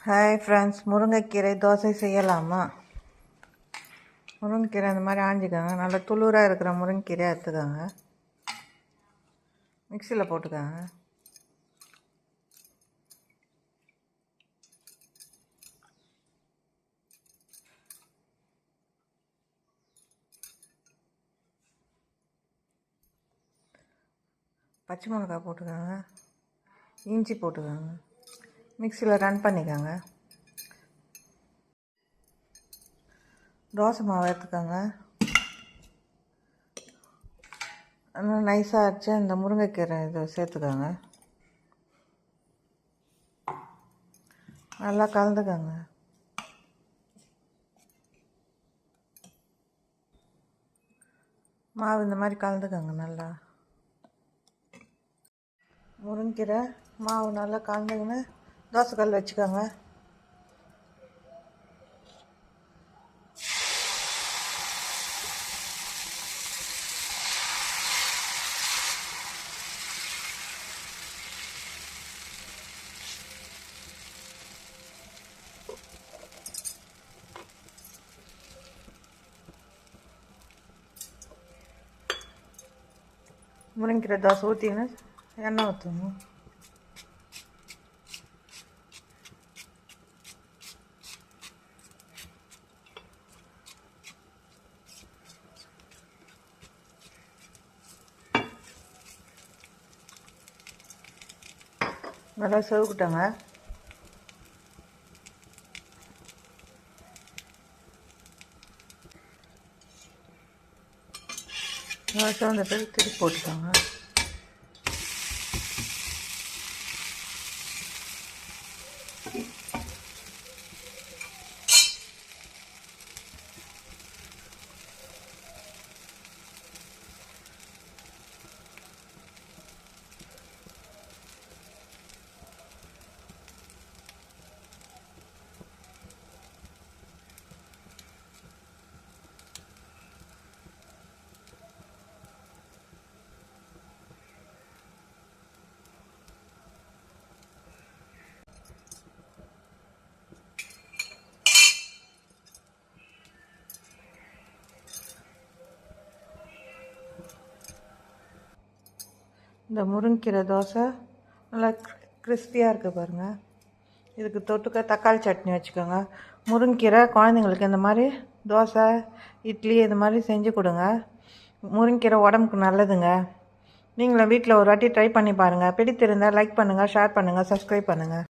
Hi friends, முருங்கைக்கீரை தோசை செய்யலாமா? முருங்கைக்கீரை அந்த மாதிரி ஆஞ்சிக்கோங்க. நல்லா துளுராக இருக்கிற முருங்கைக்கீரை எடுத்துக்கோங்க. மிக்சியில் போட்டுக்கோங்க. பச்சை மிளகாய் போட்டுக்கோங்க. இஞ்சி போட்டுக்கோங்க. மிக்சியில் ரன் பண்ணிக்கோங்க. தோசை மாவு எடுத்துக்கோங்க. நல்லா நைஸாக அரைச்சி இந்த முருங்கைக்கீரை இதை சேர்த்துக்கோங்க. நல்லா கலந்துக்கோங்க. மாவு இந்த மாதிரி கலந்துக்கோங்க. நல்லா முருங்கைக்கீரை மாவு நல்லா கலந்துக்கின்னு தோசைக்கல் வச்சுக்கோங்க. முருங்கைக்கீரை தோசை ஊற்றிங்கன்னா எண்ணெய் ஊற்றணும். நல்லா செவக்கிட்டோங்க. நல்லா செவந்த பிறகு திருப்பி போட்டுக்கோங்க. இந்த முருங்கைக்கீரை தோசை நல்லா கிறிஸ்பியாக இருக்குது பாருங்கள். இதுக்கு தொட்டுக்க தக்காளி சட்னி வச்சுக்கோங்க. முருங்கைக்கீரை குழந்தைங்களுக்கு இந்த மாதிரி தோசை, இட்லி இது மாதிரி செஞ்சு கொடுங்க. முருங்கைக்கீரை உடம்புக்கு நல்லதுங்க. நீங்களும் வீட்டில் ஒரு வாட்டி ட்ரை பண்ணி பாருங்கள். பிடித்திருந்தால் லைக் பண்ணுங்கள், ஷேர் பண்ணுங்கள், சப்ஸ்கிரைப் பண்ணுங்கள்.